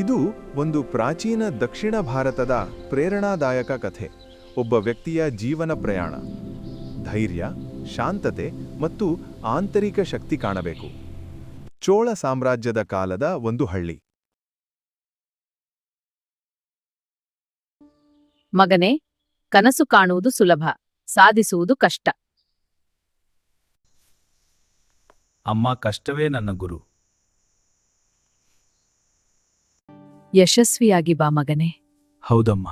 ಇದು ಒಂದು ಪ್ರಾಚೀನ ದಕ್ಷಿಣ ಭಾರತದ ಪ್ರೇರಣಾದಾಯಕ ಕಥೆ. ಒಬ್ಬ ವ್ಯಕ್ತಿಯ ಜೀವನ ಪ್ರಯಾಣ, ಧೈರ್ಯ, ಶಾಂತತೆ ಮತ್ತು ಆಂತರಿಕ ಶಕ್ತಿ ಕಾಣಬೇಕು. ಚೋಳ ಸಾಮ್ರಾಜ್ಯದ ಕಾಲದ ಒಂದು ಹಳ್ಳಿ. ಮಗನೇ, ಕನಸು ಕಾಣುವುದು ಸುಲಭ, ಸಾಧಿಸುವುದು ಕಷ್ಟ. ಅಮ್ಮ, ಕಷ್ಟವೇ ನನ್ನ ಗುರು. ಯಶಸ್ವಿಯಾಗಿ ಬಾ ಮಗನೇ. ಹೌದಮ್ಮ.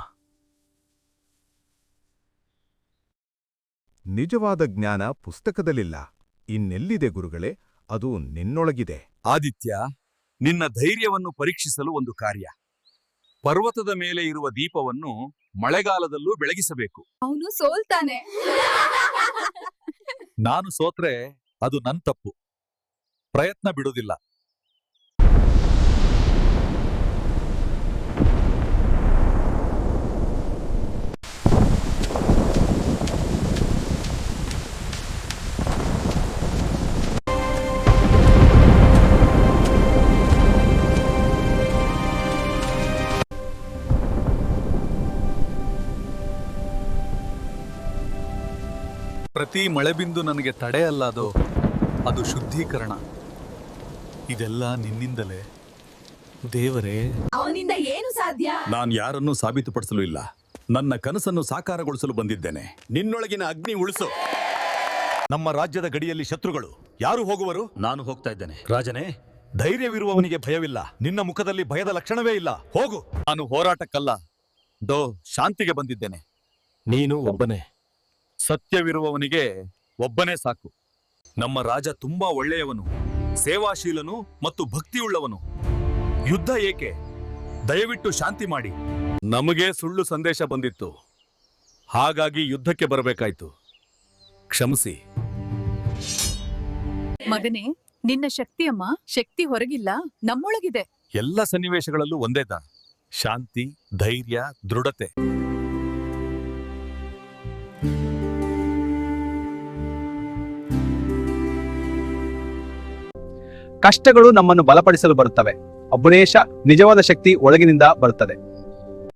ನಿಜವಾದ ಜ್ಞಾನ ಪುಸ್ತಕದಲ್ಲಿಲ್ಲ, ಇನ್ನೆಲ್ಲಿದೆ ಗುರುಗಳೇ? ಅದು ನಿನ್ನೊಳಗಿದೆ. ಆದಿತ್ಯ, ನಿನ್ನ ಧೈರ್ಯವನ್ನು ಪರೀಕ್ಷಿಸಲು ಒಂದು ಕಾರ್ಯ. ಪರ್ವತದ ಮೇಲೆ ಇರುವ ದೀಪವನ್ನು ಮಳೆಗಾಲದಲ್ಲೂ ಬೆಳಗಿಸಬೇಕು. ಅವನು ಸೋಲ್ತಾನೆ. ನಾನು ಸೋತ್ರೆ ಅದು ನನ್ ತಪ್ಪು. ಪ್ರಯತ್ನ ಬಿಡುವುದಿಲ್ಲ. ಪ್ರತಿ ಮಳೆಬಿಂದು ನನಗೆ ತಡೆಯಲ್ಲ, ಅದು ಶುದ್ಧೀಕರಣ. ಇದೆಲ್ಲ ನಿನ್ನಿಂದಲೇ ದೇವರೇ. ಅವನಿಂದ ಏನು ಸಾಧ್ಯ? ನಾನು ಯಾರನ್ನೂ ಸಾಬೀತುಪಡಿಸಲು ಇಲ್ಲ. ನನ್ನ ಕನಸನ್ನು ಸಾಕಾರಗೊಳಿಸಲು ಬಂದಿದ್ದೇನೆ. ನಿನ್ನೊಳಗಿನ ಅಗ್ನಿ ಉಳಿಸು. ನಮ್ಮ ರಾಜ್ಯದ ಗಡಿಯಲ್ಲಿ ಶತ್ರುಗಳು. ಯಾರು ಹೋಗುವರು? ನಾನು ಹೋಗ್ತಾ ಇದ್ದೇನೆ. ರಾಜನೇ, ಧೈರ್ಯವಿರುವವನಿಗೆ ಭಯವಿಲ್ಲ. ನಿನ್ನ ಮುಖದಲ್ಲಿ ಭಯದ ಲಕ್ಷಣವೇ ಇಲ್ಲ. ಹೋಗು. ನಾನು ಹೋರಾಟಕ್ಕಲ್ಲ, ಶಾಂತಿಗೆ ಬಂದಿದ್ದೇನೆ. ನೀನು ಒಬ್ಬನೇ. ಸತ್ಯವಿರುವವನಿಗೆ ಒಬ್ಬನೇ ಸಾಕು. ನಮ್ಮ ರಾಜ ತುಂಬಾ ಒಳ್ಳೆಯವನು, ಸೇವಾಶೀಲನು ಮತ್ತು ಭಕ್ತಿಯುಳ್ಳವನು. ಯುದ್ಧ ಏಕೆ? ದಯವಿಟ್ಟು ಶಾಂತಿ ಮಾಡಿ. ನಮಗೆ ಸುಳ್ಳು ಸಂದೇಶ ಬಂದಿತ್ತು, ಹಾಗಾಗಿ ಯುದ್ಧಕ್ಕೆ ಬರಬೇಕಾಯ್ತು. ಕ್ಷಮಿಸಿ. ಮಗನೇ, ನಿನ್ನ ಶಕ್ತಿಯಮ್ಮ, ಶಕ್ತಿ ಹೊರಗಿಲ್ಲ, ನಮ್ಮೊಳಗಿದೆ. ಎಲ್ಲ ಸನ್ನಿವೇಶಗಳಲ್ಲೂ ಒಂದೇದ: ಶಾಂತಿ, ಧೈರ್ಯ, ದೃಢತೆ. ಕಷ್ಟಗಳು ನಮ್ಮನ್ನು ಬಲಪಡಿಸಲು ಬರುತ್ತವೆ. ಅಬ್ಬುನೇಶ, ನಿಜವಾದ ಶಕ್ತಿ ಒಳಗಿನಿಂದ ಬರುತ್ತದೆ.